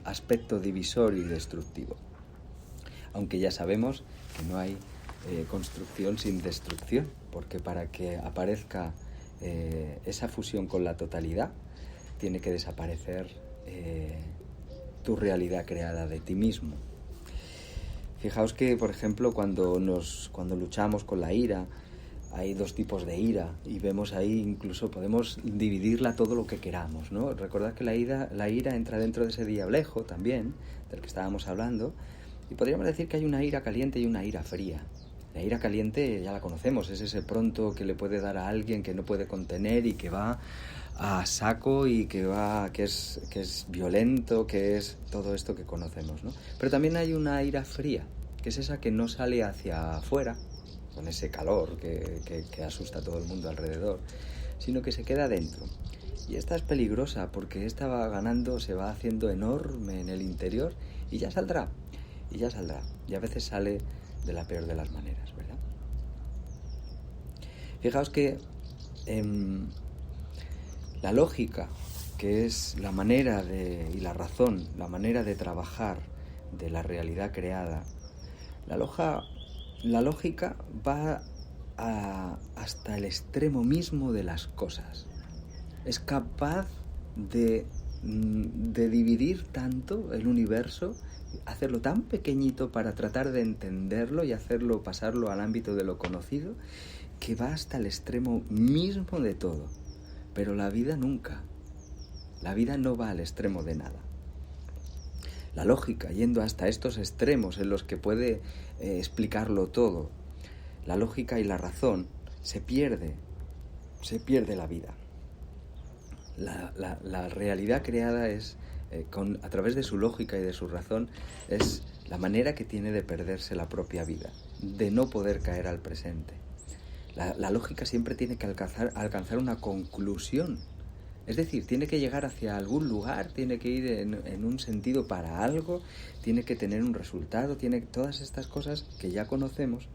aspecto divisor y destructivo. Aunque ya sabemos que no hay construcción sin destrucción, porque para que aparezca esa fusión con la totalidad, tiene que desaparecer tu realidad creada de ti mismo. Fijaos que, por ejemplo, cuando luchamos con la ira, hay dos tipos de ira y vemos ahí, incluso podemos dividirla todo lo que queramos, ¿no? Recordad que la ira entra dentro de ese diablejo también, del que estábamos hablando, y podríamos decir que hay una ira caliente y una ira fría. La ira caliente ya la conocemos, es ese pronto que le puede dar a alguien que no puede contener y que va a saco y que es violento, que es todo esto que conocemos, ¿no? Pero también hay una ira fría, que es esa que no sale hacia afuera, con ese calor que asusta a todo el mundo alrededor, sino que se queda dentro. Y esta es peligrosa porque esta va ganando, se va haciendo enorme en el interior y ya saldrá. Y a veces sale de la peor de las maneras, ¿verdad? Fijaos que la lógica, que es la manera y la razón, la manera de trabajar de la realidad creada, la lógica va hasta el extremo mismo de las cosas. Es capaz de dividir tanto el universo, hacerlo tan pequeñito para tratar de entenderlo y pasarlo al ámbito de lo conocido, que va hasta el extremo mismo de todo. Pero la vida nunca. La vida no va al extremo de nada. La lógica, yendo hasta estos extremos en los que puede explicarlo todo, la lógica y la razón, se pierde la vida. La realidad creada es, a través de su lógica y de su razón, es la manera que tiene de perderse la propia vida, de no poder caer al presente. La lógica siempre tiene que alcanzar una conclusión. Es decir, tiene que llegar hacia algún lugar, tiene que ir en un sentido para algo, tiene que tener un resultado, tiene todas estas cosas que ya conocemos,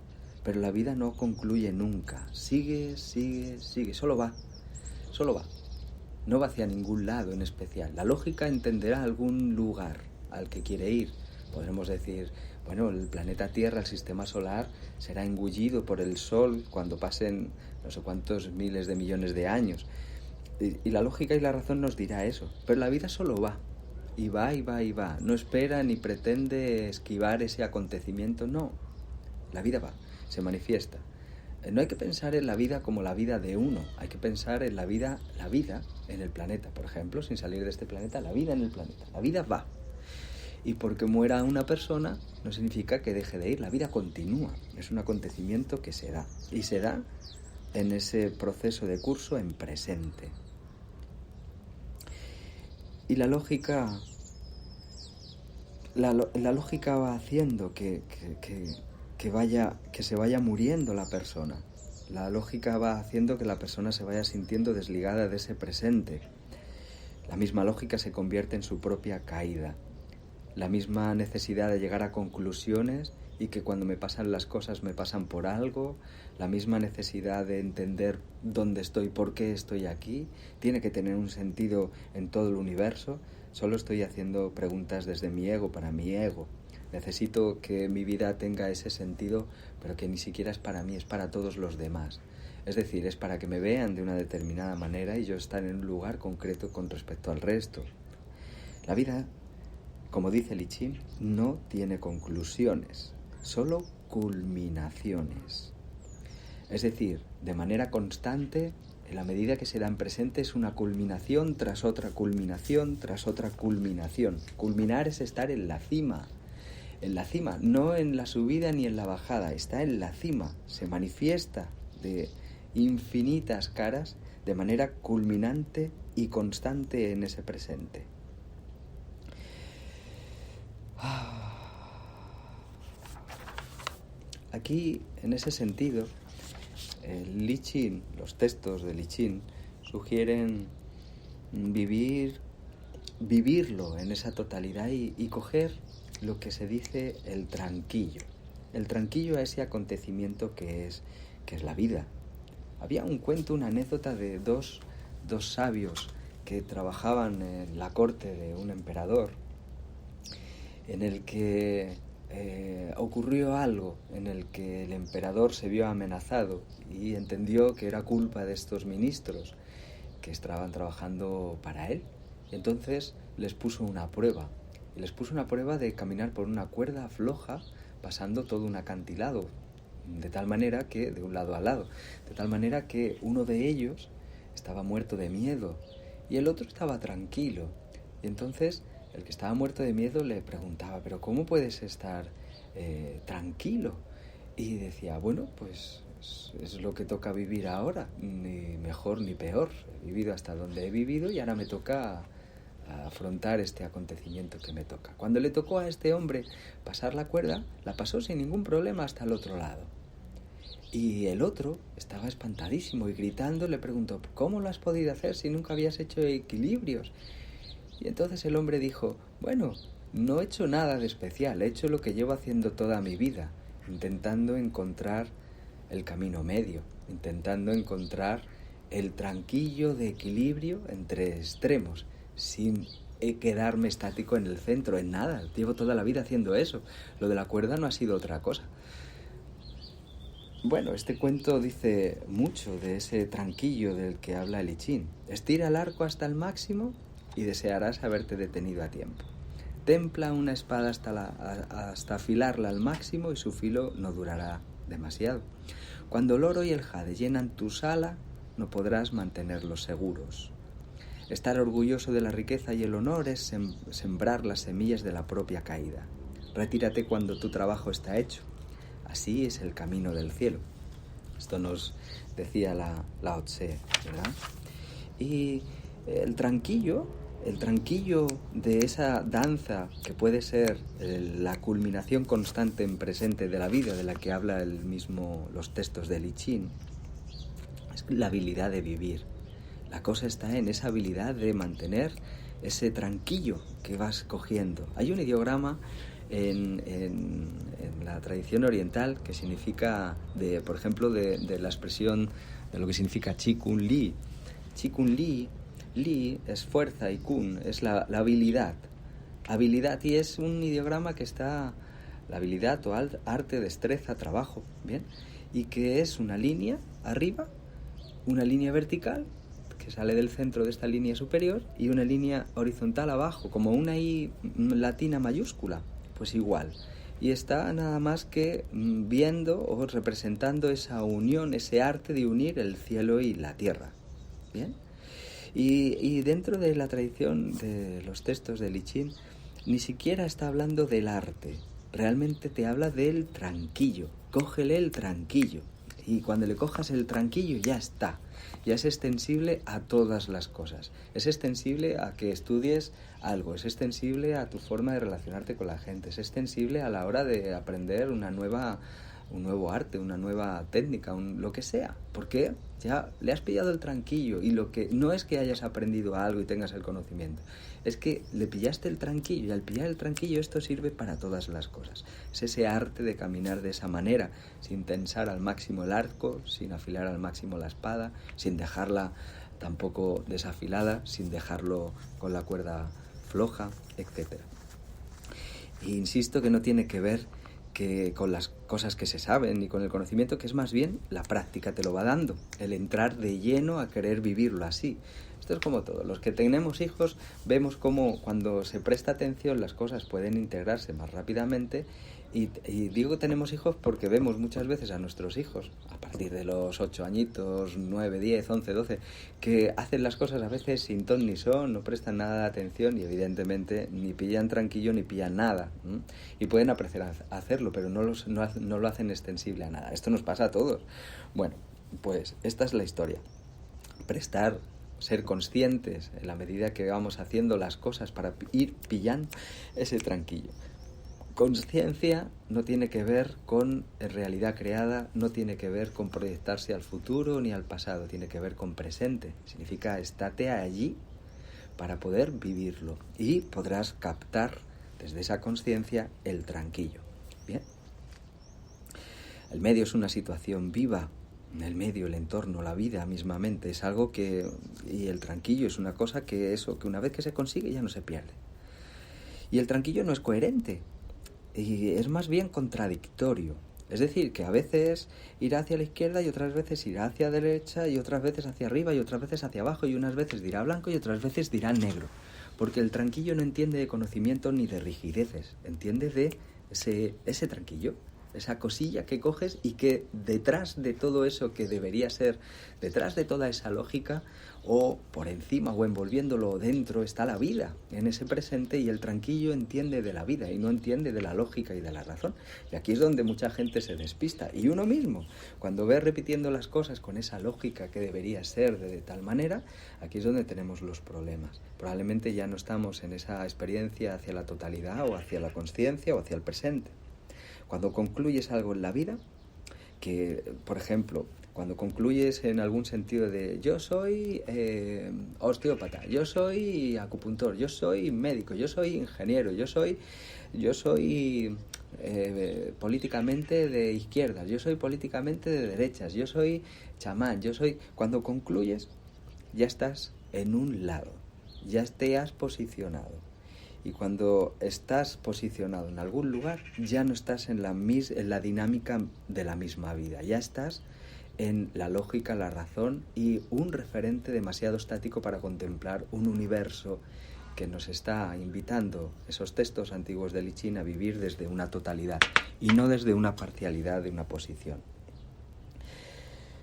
pero la vida no concluye nunca. Sigue, solo va. No va hacia ningún lado en especial. La lógica entenderá algún lugar al que quiere ir. Podremos decir, bueno, el planeta Tierra, el sistema solar, será engullido por el Sol cuando pasen no sé cuántos miles de millones de años. Y la lógica y la razón nos dirá eso. Pero la vida solo va. Y va. No espera ni pretende esquivar ese acontecimiento. No. La vida va. Se manifiesta. No hay que pensar en la vida como la vida de uno. Hay que pensar en la vida en el planeta. Por ejemplo, sin salir de este planeta, la vida en el planeta. La vida va. Y porque muera una persona no significa que deje de ir. La vida continúa. Es un acontecimiento que se da. Y se da en ese proceso de curso en presente. Y la lógica va haciendo que se vaya muriendo la persona. La lógica va haciendo que la persona se vaya sintiendo desligada de ese presente. La misma lógica se convierte en su propia caída. La misma necesidad de llegar a conclusiones y que cuando me pasan las cosas me pasan por algo, la misma necesidad de entender dónde estoy, por qué estoy aquí, tiene que tener un sentido en todo el universo. Solo estoy haciendo preguntas desde mi ego, para mi ego. Necesito que mi vida tenga ese sentido, pero que ni siquiera es para mí, es para todos los demás. Es decir, es para que me vean de una determinada manera y yo estar en un lugar concreto con respecto al resto. La vida, como dice Lichín, no tiene conclusiones, solo culminaciones. Es decir, de manera constante, en la medida que se da en presente, es una culminación tras otra culminación tras otra culminación. Culminar es estar en la cima. En la cima, no en la subida ni en la bajada, está en la cima. Se manifiesta de infinitas caras de manera culminante y constante en ese presente. Aquí, en ese sentido, los textos de Lichín sugieren vivirlo en esa totalidad y coger lo que se dice el tranquillo. El tranquillo a ese acontecimiento que es la vida. Había un cuento, una anécdota de dos sabios que trabajaban en la corte de un emperador en el que ocurrió algo, en el que el emperador se vio amenazado y entendió que era culpa de estos ministros que estaban trabajando para él. Y entonces les puso una prueba. Y les puso una prueba de caminar por una cuerda floja pasando todo un acantilado, de tal manera que, de un lado a lado, de tal manera que uno de ellos estaba muerto de miedo y el otro estaba tranquilo. Y entonces el que estaba muerto de miedo le preguntaba, ¿pero cómo puedes estar tranquilo? Y decía, bueno, pues es lo que toca vivir ahora, ni mejor ni peor. He vivido hasta donde he vivido y ahora me toca afrontar este acontecimiento que me toca. Cuando le tocó a este hombre pasar la cuerda, la pasó sin ningún problema hasta el otro lado. Y el otro estaba espantadísimo y gritando le preguntó, ¿cómo lo has podido hacer si nunca habías hecho equilibrios? Y entonces el hombre dijo, bueno, no he hecho nada de especial, he hecho lo que llevo haciendo toda mi vida, intentando encontrar el camino medio, intentando encontrar el tranquillo de equilibrio entre extremos, sin quedarme estático en el centro, en nada. Llevo toda la vida haciendo eso. Lo de la cuerda no ha sido otra cosa. Bueno, este cuento dice mucho de ese tranquillo del que habla el I Ching. Estira el arco hasta el máximo y desearás haberte detenido a tiempo. Templa una espada hasta afilarla al máximo y su filo no durará demasiado. Cuando el oro y el jade llenan tu sala, no podrás mantenerlos seguros. Estar orgulloso de la riqueza y el honor es sembrar las semillas de la propia caída. Retírate cuando tu trabajo está hecho. Así es el camino del cielo. Esto nos decía Lao Tse, ¿verdad? Y el tranquillo de esa danza que puede ser la culminación constante en presente de la vida, de la que habla los textos del I Ching, es la habilidad de vivir. La cosa está en esa habilidad de mantener ese tranquillo que vas cogiendo. Hay un ideograma en la tradición oriental que significa, por ejemplo, de la expresión de lo que significa Chi Kun Li. Chi Kun Li, Li es fuerza y Kun es la habilidad. Habilidad, y es un ideograma que está, la habilidad o arte, destreza, trabajo, ¿bien? Y que es una línea arriba, una línea vertical que sale del centro de esta línea superior y una línea horizontal abajo, como una I latina mayúscula, pues igual. Y está nada más que viendo o representando esa unión, ese arte de unir el cielo y la tierra. ¿Bien? Y dentro de la tradición de los textos del I Ching, ni siquiera está hablando del arte, realmente te habla del tranquillo. Cógele el tranquillo. Y cuando le cojas el tranquillo ya está. Ya es extensible a todas las cosas. Es extensible a que estudies algo, es extensible a tu forma de relacionarte con la gente, es extensible a la hora de aprender un nuevo arte, una nueva técnica, lo que sea. Porque ya le has pillado el tranquillo y lo que no es que hayas aprendido algo y tengas el conocimiento, es que le pillaste el tranquillo y al pillar el tranquillo esto sirve para todas las cosas. Es ese arte de caminar de esa manera, sin tensar al máximo el arco, sin afilar al máximo la espada, sin dejarla tampoco desafilada, sin dejarlo con la cuerda floja, etc. E insisto que no tiene que ver con las cosas que se saben ni con el conocimiento, que es más bien la práctica te lo va dando, el entrar de lleno a querer vivirlo así. Esto es como todo, los que tenemos hijos vemos cómo cuando se presta atención las cosas pueden integrarse más rápidamente y digo tenemos hijos porque vemos muchas veces a nuestros hijos a partir de los 8 añitos, 9, 10, 11, 12 que hacen las cosas a veces sin ton ni son, no prestan nada de atención y evidentemente ni pillan tranquillo ni pillan nada, ¿m? Y pueden apreciar hacerlo pero no lo hacen extensible a nada. Esto nos pasa a todos. Bueno, pues esta es la historia. Ser conscientes en la medida que vamos haciendo las cosas para ir pillando ese tranquillo. Conciencia no tiene que ver con realidad creada, no tiene que ver con proyectarse al futuro ni al pasado, tiene que ver con presente. Significa estate allí para poder vivirlo y podrás captar desde esa conciencia el tranquillo. Bien. El medio es una situación viva. El medio, el entorno, la vida mismamente es algo y el tranquillo es una cosa que una vez que se consigue ya no se pierde. Y el tranquillo no es coherente, y es más bien contradictorio. Es decir, que a veces irá hacia la izquierda y otras veces irá hacia la derecha y otras veces hacia arriba y otras veces hacia abajo y unas veces dirá blanco y otras veces dirá negro. Porque el tranquillo no entiende de conocimiento ni de rigideces, entiende de ese tranquillo, esa cosilla que coges y que detrás de todo eso que debería ser, detrás de toda esa lógica, o por encima o envolviéndolo dentro, está la vida en ese presente, y el tranquillo entiende de la vida y no entiende de la lógica y de la razón. Y aquí es donde mucha gente se despista, y uno mismo, cuando ve repitiendo las cosas con esa lógica que debería ser de tal manera, aquí es donde tenemos los problemas. Probablemente ya no estamos en esa experiencia hacia la totalidad o hacia la consciencia o hacia el presente. Cuando concluyes algo en la vida, que, por ejemplo, cuando concluyes en algún sentido de yo soy osteópata, yo soy acupuntor, yo soy médico, yo soy ingeniero, yo soy políticamente de izquierdas, yo soy políticamente de derechas, yo soy chamán, yo soy... Cuando concluyes, ya estás en un lado, ya te has posicionado. Y cuando estás posicionado en algún lugar, ya no estás en la dinámica de la misma vida, ya estás en la lógica, la razón y un referente demasiado estático para contemplar un universo que nos está invitando, esos textos antiguos de Lichín, a vivir desde una totalidad y no desde una parcialidad de una posición.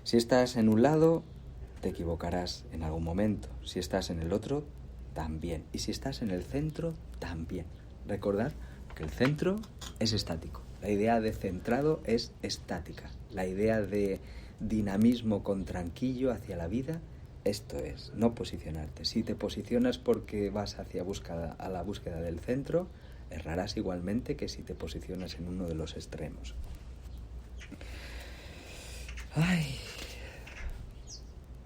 Si estás en un lado, te equivocarás en algún momento. Si estás en el otro, también. Y si estás en el centro, también. Recordad que el centro es estático. La idea de centrado es estática. La idea de dinamismo con tranquillo hacia la vida, esto es, no posicionarte. Si te posicionas porque vas a la búsqueda del centro, errarás igualmente que si te posicionas en uno de los extremos. Ay.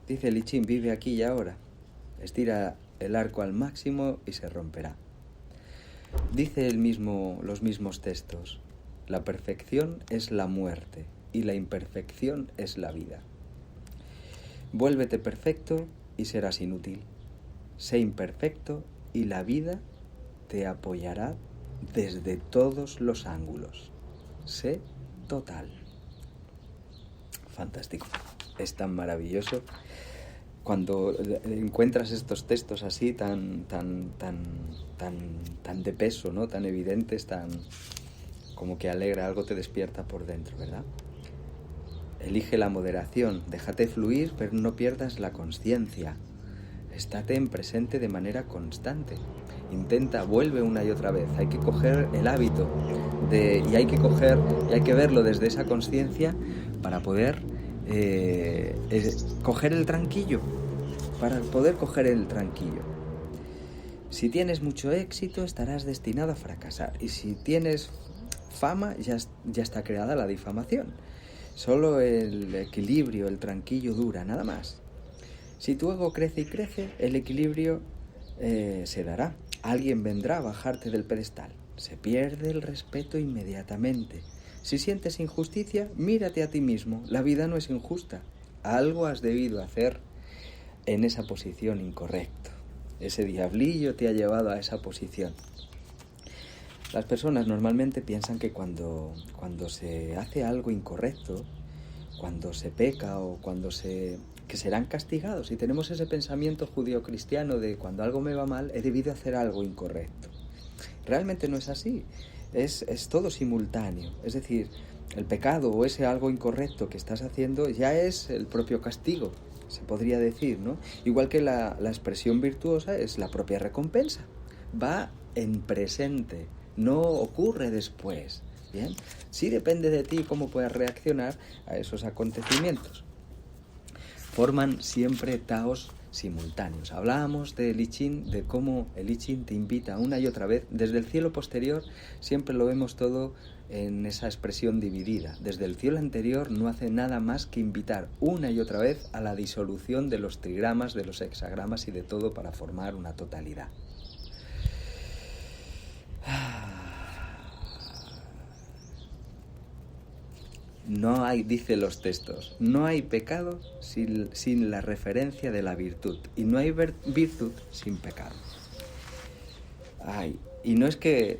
Dice Lichín, vive aquí y ahora. Estira el arco al máximo y se romperá. Dice los mismos textos, la perfección es la muerte y la imperfección es la vida. Vuélvete perfecto y serás inútil. Sé imperfecto y la vida te apoyará desde todos los ángulos. Sé total. Fantástico. Es tan maravilloso cuando encuentras estos textos así tan de peso, ¿no? Tan evidentes, tan como que alegra, algo te despierta por dentro, ¿verdad? Elige la moderación, déjate fluir, pero no pierdas la consciencia. Estate en presente de manera constante. Intenta, vuelve una y otra vez. Hay que coger el hábito y hay que verlo desde esa consciencia para poder coger el tranquillo. Para poder coger el tranquillo. Si tienes mucho éxito, estarás destinado a fracasar. Y si tienes fama, ya está creada la difamación. Solo el equilibrio, el tranquillo dura, nada más. Si tu ego crece y crece, el equilibrio se dará. Alguien vendrá a bajarte del pedestal. Se pierde el respeto inmediatamente. Si sientes injusticia, mírate a ti mismo. La vida no es injusta. Algo has debido hacer en esa posición incorrecta. Ese diablillo te ha llevado a esa posición. Las personas normalmente piensan que cuando se hace algo incorrecto, cuando se peca o que serán castigados. Y tenemos ese pensamiento judío-cristiano de cuando algo me va mal, he debido hacer algo incorrecto. Realmente no es así. Es todo simultáneo. Es decir, el pecado o ese algo incorrecto que estás haciendo ya es el propio castigo, se podría decir, ¿no? Igual que la expresión virtuosa es la propia recompensa. Va en presente, no ocurre después. ¿Bien? Sí depende de ti cómo puedas reaccionar a esos acontecimientos. Forman siempre taos simultáneos. Hablábamos de Lichín, de cómo el Lichín te invita una y otra vez. Desde el cielo posterior siempre lo vemos todo en esa expresión dividida. Desde el cielo anterior no hace nada más que invitar una y otra vez a la disolución de los trigramas, de los hexagramas y de todo para formar una totalidad. No hay, dice los textos, no hay pecado sin la referencia de la virtud y no hay virtud sin pecado. Ay, Y no es que